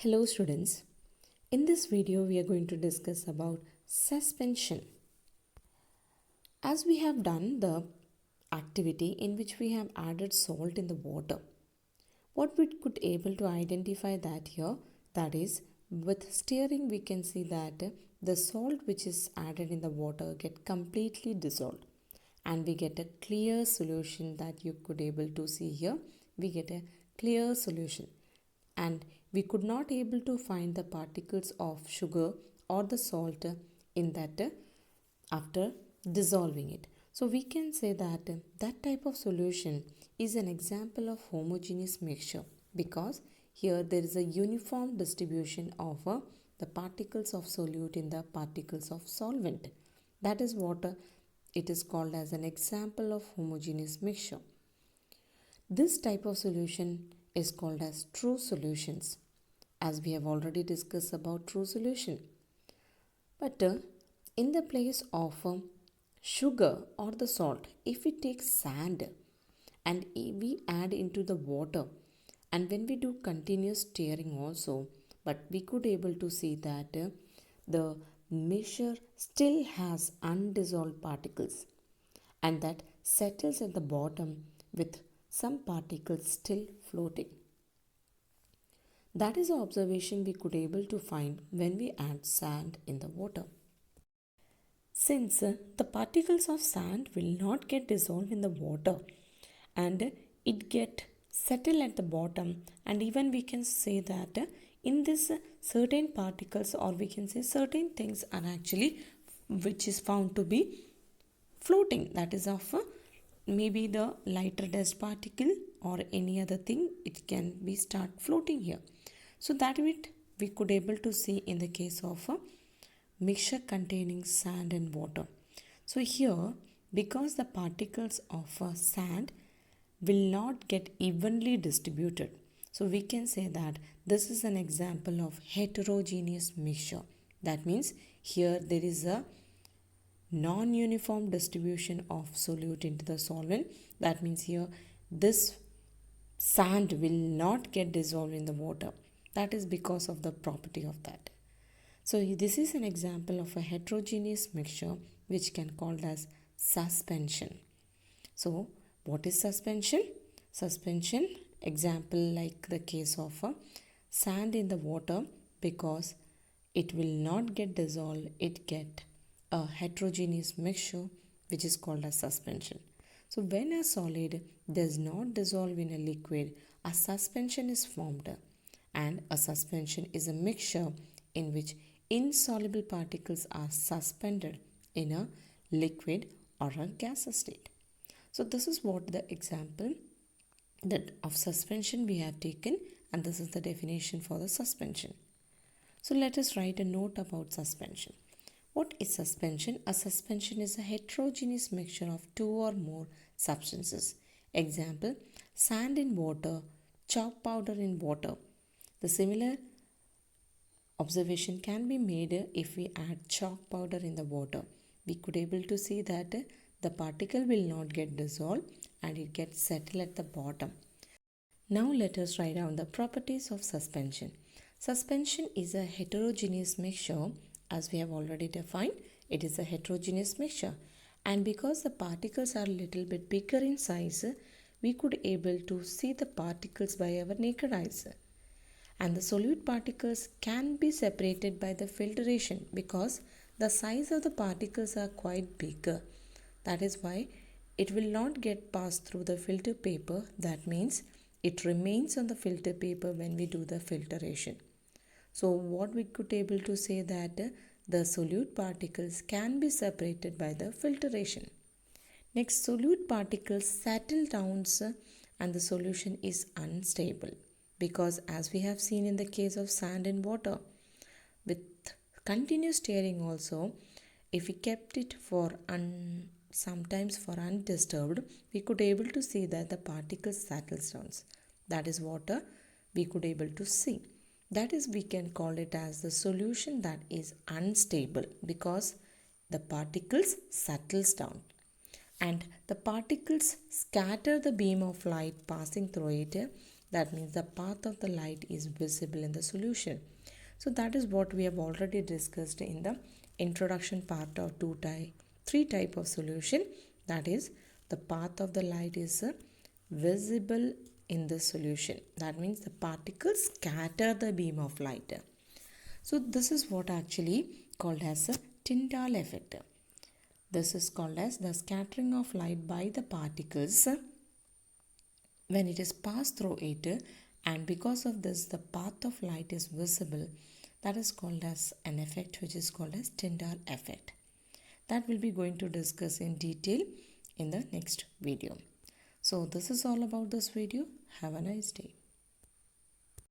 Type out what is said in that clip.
Hello students, in this video we are going to discuss about suspension. As we have done the activity in which we have added salt in the water, what we could able to identify that here, that is with stirring we can see that the salt which is added in the water get completely dissolved and we get a clear solution that you could able to see here. We get a clear solution and we could not able to find the particles of sugar or the salt in that after dissolving it. So we can say that that type of solution is an example of homogeneous mixture because here there is a uniform distribution of the particles of solute in the particles of solvent. That is what it is called as an example of homogeneous mixture. This type of solution is called as true solutions, as we have already discussed about true solution. But in the place of sugar or the salt, if we take sand and we add into the water, and when we do continuous stirring also, but we could able to see that the mixture still has undissolved particles and that settles at the bottom with some particles still floating. That is the observation we could able to find when we add sand in the water. Since the particles of sand will not get dissolved in the water and it get settle at the bottom, and even we can say that in this certain particles, or we can say certain things are actually which is found to be floating, that is of maybe the lighter dust particle or any other thing, it can be start floating here. So that we could able to see in the case of a mixture containing sand and water. So here, because the particles of sand will not get evenly distributed, so we can say that this is an example of heterogeneous mixture. That means here there is a non-uniform distribution of solute into the solvent. That means here this sand will not get dissolved in the water. That is because of the property of that. So this is an example of a heterogeneous mixture which can called as suspension. So what is suspension? Suspension example like the case of sand in the water, because it will not get dissolved, it get a heterogeneous mixture which is called as suspension. So when a solid does not dissolve in a liquid, a suspension is formed, and a suspension is a mixture in which insoluble particles are suspended in a liquid or a gaseous state. So this is what the example that of suspension we have taken, and this is the definition for the suspension. So let us write a note about suspension. What is suspension? A suspension is a heterogeneous mixture of two or more substances. Example, sand in water, chalk powder in water. The similar observation can be made if we add chalk powder in the water. We could able to see that the particle will not get dissolved and it gets settled at the bottom. Now let us write down the properties of suspension. Suspension is a heterogeneous mixture, as we have already defined. It is a heterogeneous mixture, and because the particles are little bit bigger in size, we could able to see the particles by our naked eyes. And the solute particles can be separated by the filtration because the size of the particles are quite bigger. That is why it will not get passed through the filter paper. That means it remains on the filter paper when we do the filtration. So what we could able to say that the solute particles can be separated by the filtration. Next, solute particles settle down and the solution is unstable, because as we have seen in the case of sand and water, with continuous stirring also, if we kept it for sometimes for undisturbed, we could able to see that the particles settles down. That is what we could able to see. That is, we can call it as the solution that is unstable because the particles settles down and the particles scatter the beam of light passing through it That means the path of the light is visible in the solution. So that is what we have already discussed in the introduction part of three type of solution. That is, the path of the light is visible in the solution. That means the particles scatter the beam of light. So this is what actually called as a Tyndall effect. This is called as the scattering of light by the particles when it is passed through it, and because of this the path of light is visible. That is called as an effect which is called as Tyndall effect. That will be going to discuss in detail in the next video. So this is all about this video. Have a nice day.